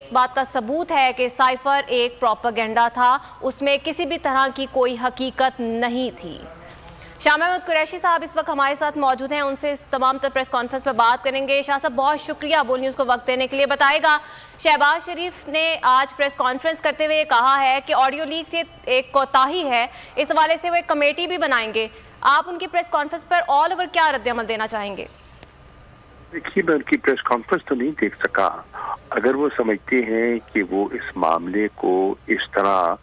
इस बात का सबूत है कि साइफर एक प्रोपेगेंडा था, उसमें किसी भी तरह की कोई हकीकत नहीं थी। शाह महमूद कुरैशी साहब इस वक्त हमारे साथ मौजूद हैं, उनसे इस तमाम तर प्रेस कॉन्फ्रेंस पर बात करेंगे। शाह साहब बहुत शुक्रिया बोल न्यूज़ को वक्त देने के लिए। बताएगा, शहबाज शरीफ ने आज प्रेस कॉन्फ्रेंस करते हुए कहा है कि ऑडियो लीक से एक कोताही है, इस हवाले से वो एक कमेटी भी बनाएंगे। आप उनकी प्रेस कॉन्फ्रेंस पर ऑल ओवर क्या रद्द-ए-अमल देना चाहेंगे? देखिए, मैं उनकी प्रेस कॉन्फ्रेंस तो नहीं देख सका। अगर वो समझते हैं कि वो इस मामले को इस तरह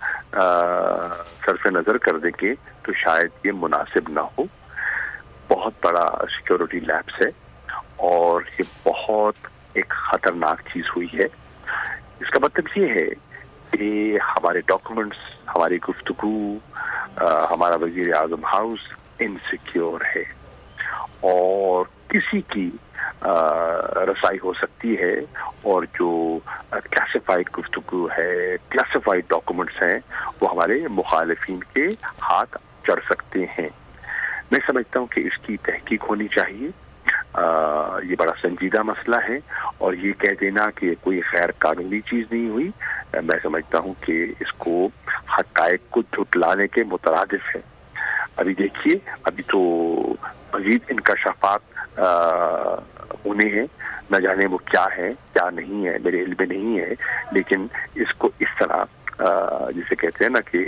सरसे नजर कर देंगे तो शायद ये मुनासिब ना हो। बहुत बड़ा सिक्योरिटी लैप्स है और ये बहुत एक खतरनाक चीज हुई है। इसका मतलब ये है कि हमारे डॉक्यूमेंट्स, हमारी गुफ्तगू, हमारा वजीर आजम हाउस इनसिक्योर है और किसी की रसाई हो सकती है और जो क्लासिफाइड गुफ्तगू है, क्लासिफाइड डॉक्यूमेंट्स हैं, वो हमारे मुखालिफिन के हाथ चढ़ सकते हैं। मैं समझता हूँ कि इसकी तहकीक होनी चाहिए। ये बड़ा संजीदा मसला है और ये कह देना कि कोई गैर कानूनी चीज नहीं हुई, मैं समझता हूँ कि इसको हक़ाइक़ को झुटलाने के मुतरादिफ है। अभी देखिए, अभी तो मजीद इंकशाफात होने हैं, न जाने वो क्या है क्या नहीं है, मेरे इल्म में नहीं है, लेकिन इसको इस तरह जिसे कहते हैं ना कि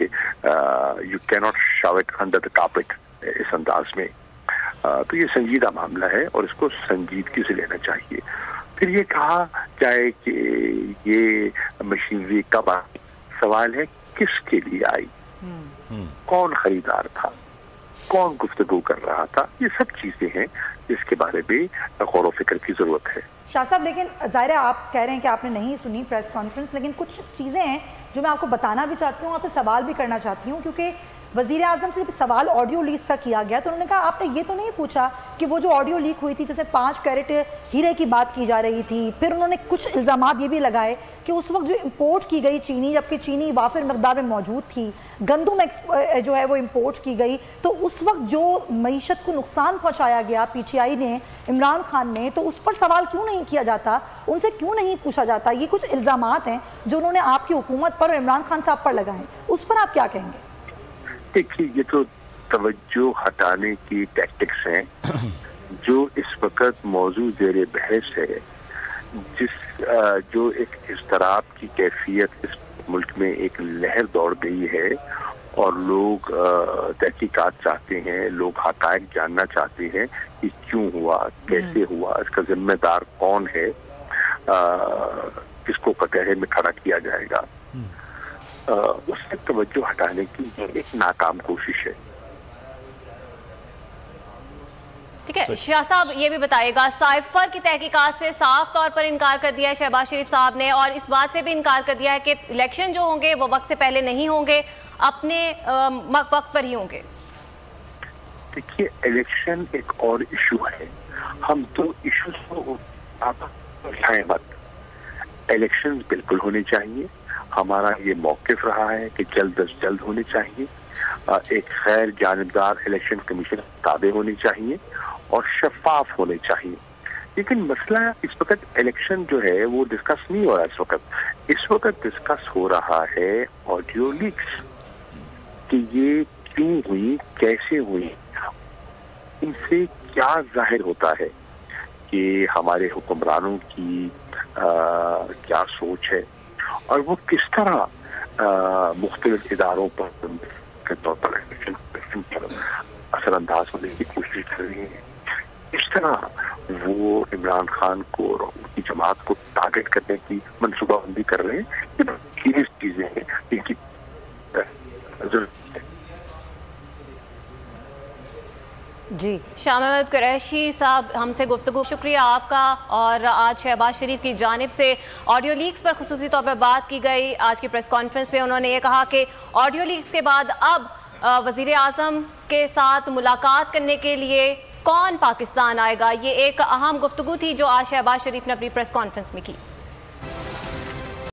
यू कैन नॉट शव इट अंडर द कार्पेट, इस अंदाज में। तो ये संजीदा मामला है और इसको संजीदगी से लेना चाहिए। फिर ये कहा जाए कि ये मशीनरी कब आई, सवाल है किसके लिए आई, कौन खरीदार था, कौन गुफ्तगू कर रहा था, ये सब चीजें हैं जिसके बारे में गौर व फिक्र की जरूरत है। शाह साहब, लेकिन ज़ाहिर है आप कह रहे हैं कि आपने नहीं सुनी प्रेस कॉन्फ्रेंस, लेकिन कुछ चीज़ें हैं जो मैं आपको बताना भी चाहती हूँ, आपसे सवाल भी करना चाहती हूँ, क्योंकि वज़ीर आज़म से सवाल ऑडियो लीक तक किया गया तो उन्होंने कहा आपने ये तो नहीं पूछा कि वो जो ऑडियो लीक हुई थी जैसे 5 कैरेट हीरे की बात की जा रही थी। फिर उन्होंने कुछ इल्ज़ामात ये भी लगाए कि उस वक्त जो इम्पोर्ट की गई चीनी, जबकि चीनी वाफिर मकदार में मौजूद थी, गंदम जो है वो इम्पोर्ट की गई, तो उस वक्त जो मईशत को नुकसान पहुँचाया गया PTI ने, इमरान खान ने, तो उस पर सवाल क्यों नहीं किया जाता, उनसे क्यों नहीं पूछा जाता? ये कुछ इल्ज़ामात हैं जो उन्होंने आपकी हुकूमत पर और इमरान खान साहब पर लगाए, उस पर आप क्या कहेंगे? देखिए, ये तो तवज्जो हटाने की टैक्टिक्स हैं जो इस वक्त मौजूद ज़ेरे बहस है, जो एक इज़्तिराब की कैफियत इस मुल्क में एक लहर दौड़ गई है और लोग तहकीकात चाहते हैं, लोग हक़ाइक़ जानना चाहते हैं कि क्यों हुआ, कैसे हुआ, इसका जिम्मेदार कौन है, किसको कटहरे में खड़ा किया जाएगा। उससे तवज्जो हटाने की एक नाकाम कोशिश है। ठीक है शाह साहब, ये भी बताइएगा, साइफर की तहकीकात से साफ तौर पर इनकार कर दिया है शहबाज शरीफ साहब ने और इस बात से भी इनकार कर दिया है कि इलेक्शन जो होंगे वो वक्त से पहले नहीं होंगे, अपने वक्त पर ही होंगे। देखिए, इलेक्शन एक और इशू है, हम तो इशू को आप मत। इलेक्शन बिल्कुल होने चाहिए, हमारा ये मौक़िफ़ रहा है कि जल्द अज जल्द होने चाहिए, एक गैर जानिबदार इलेक्शन कमीशन ताबे होने चाहिए और शफाफ होने चाहिए। लेकिन मसला इस वक्त इलेक्शन जो है वो डिस्कस नहीं हो रहा। इस वक्त डिस्कस हो रहा है ऑडियो लीक्स, कि ये क्यों हुई, कैसे हुई, इनसे क्या जाहिर होता है कि हमारे हुक्मरानों की क्या सोच है और वो किस तरह मुख्तलिफ इदारों पर के तौर पर असरअंदाज होने की कोशिश कर रही है। इस तरह वो इमरान खान को और उनकी जमात को टारगेट करने की मनसूबाबंदी कर रहे हैं। ये सीरियस चीजें हैं जिनकी जरूरत है। जी, शाह महमूद कुरैशी साहब हमसे गुफ्तगू, शुक्रिया आपका। और आज शहबाज शरीफ की जानिब से ऑडियो लीक्स पर खुसूसी तौर पर बात की गई। आज की प्रेस कॉन्फ्रेंस में उन्होंने ये कहा कि ऑडियो लीक्स के बाद अब वज़ीर आज़म के साथ मुलाकात करने के लिए कौन पाकिस्तान आएगा, ये एक अहम गुफ्तगू थी जो आज शहबाज शरीफ ने अपनी प्रेस कॉन्फ्रेंस में की।